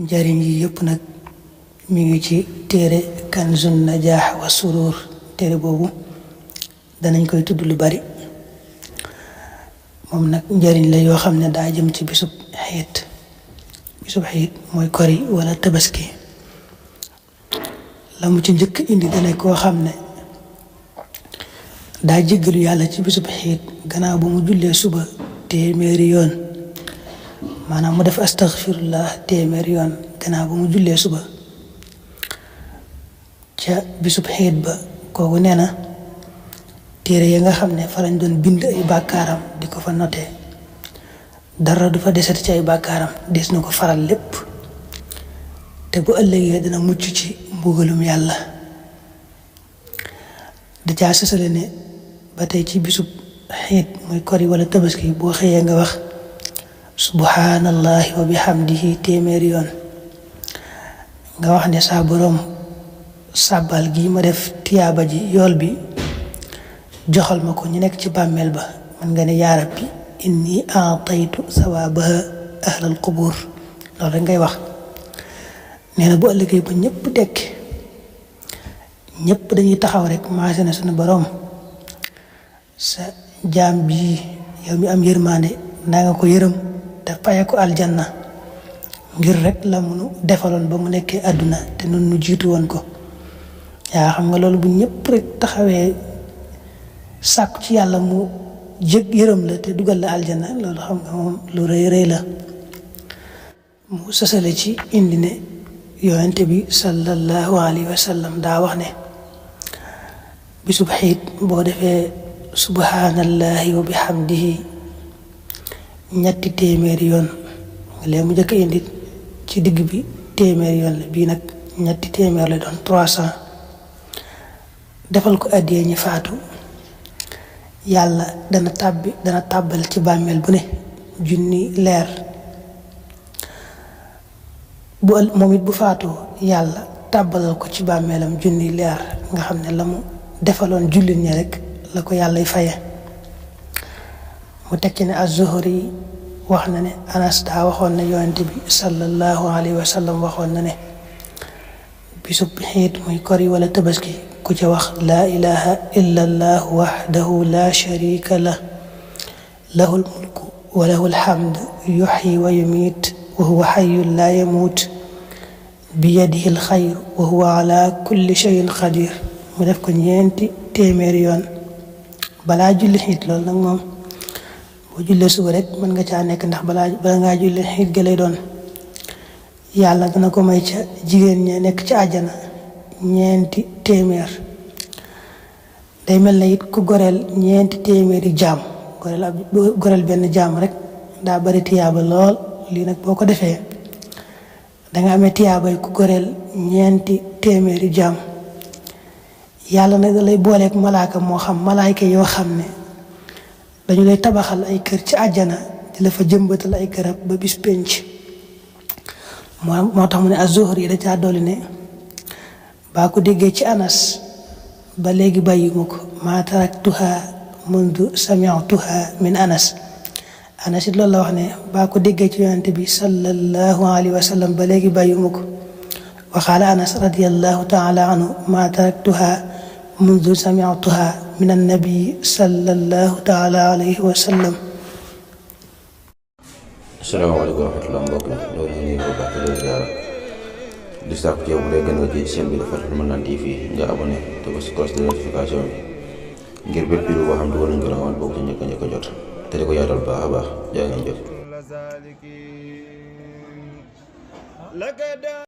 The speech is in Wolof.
njariñ yi yëpp nag mi ngi ci téere Kanzun Najaax wa Surur. téere boobu danañ koy tudd lu bari. moom nag njariñ la yoo xam ne daa jëm ci bisub xiit mooy kori wala tabaski. la mu ci njëkk indi dana koo xam ne daa jéggalu yàlla ci bisub xiit gannaaw ba mu jullee suba téeméeri yoon, maanaam mu def astaghfirullah téeméeri yoon gannaaw ba mu jullee suba ca bisub xiit ba. kooku nee na téere ya nga xam ne fa lañ doon bind ay bàkkaaram di ko fa notee dara du fa desati ci ay bàkkaaram, des na ko faral lépp te bu ëllëgee dina mucc ci mbugalum yàlla. da caa sësale ne ba tey ci bisub xiit muy kori wala tabaski boo xëyee nga wax subhanallahi wa bihamdihi téeméeri yoon, nga wax ne saa boroom sàbbal gi ma def tiyaaba ji yool bi joxal ma ko ñu nekk ci bàmmeel ba. man nga ne yaa rabbi inni aataytu sawaabaha ahlal qubur, loolu rek ngay wax. nee na bu ëllëgee ba ñëpp dekk, ñëpp dañuy taxaw rek maase na suñu boroom sa jaam bii yow mi am yërmaande naa nga ko yërëm te faye ko aljanna ngir rek la munu defaloon ba mu nekkee àdduna te nun nu jiitu woon ko. yaa xam nga loolu bu ñëpp rek taxawee sàkku ci yàlla mu jég yërëm la te dugal la aljanna, loolu xam nga moom lu rëy rëy la. mu sësale ci indi ne yonente bi sallallahu alayhi wa sallam daa wax ne bisub xiit boo defee subhanallahi wa bihamdihi ñetti téeméeri yoon, léegi mu njëkk a indi ci digg bi téeméeri yoon la, bii nag ñetti téeméer la doon 300. defal ko addiyee ñi faatu, yàlla dana tàbbal ci bàmmeel bu ne junni leer. moom it bu faatoo yàlla tàbbalal ko ci bàmmeelam junni leer, nga xam ne la mu defaloon jullit ñi rek la ko yàllay faye. mu tekki ne az-Zuhri wax na ne Anas daa waxoon ne yonente bi sallallahu alayhi wa sallam waxoon na ne bisub xiit muy kori wala tabaski ku ca wax laa ilaha illa allah wahdahu la sharika lah lahul mulku wa lahul hamd yuhyi wa yumiit wa huwa hayyun la yamuut biyadihi alxayr wa huwa ala kulli shayin qadir. mu def ko ñeenti téeméeri yoon balaa julli xiit. loolu nag moom boo jullee suba rek mën nga caa nekk, ndax bala ngaa julli xiit ga lay doon. yàlla dana ko may ca jigéen ña nekk ci àjjana ñeenti téeméer. day mel na it ku goreel ñeenti téeméeri jaam, goreel benn jaam rek daa bari tiyaaba lool. lii nag boo ko defee danga amee tiyaabay ku goreel ñeenti téeméeri jaam. yàlla nag da lay booleeg malaaka moo xam malaayka yoo xam ne dañu lay tabaxal ay kër ci àjjana di la fa jëmbatal ay garab ba bis penc. moo tax mu ne az-Zuhri yi da caa dolli ne baa ko déggee ci Anas ba léegi bàyyiwuma ko maa taraktuha mundu sami'tuha min Anas. Anas it loolu la wax ne baa ko déggee ci yonente bi sallallahu alayhi wa sallam ba léegi bàyyiwuma ko. wa qaala Anas radiyallahu taala anhu maa taraktuha mundu sami'tuha min annabi sallallahu taala alayhi wa sallam. asalaamaaleykum wa rahmatulah mbokk mi loolu ñu ngi ko baax di ziara di sàkku ci yow bu dee gën nga ci chaîne bi dafa Fathul Mannan TV nga abonné te ko si cloche de notification bi ngir bépp vidéo boo xam dugal nañ ko la woon bokk ci njëkk a jot te di ko yaatal baax a baax jaa ngeen jëf.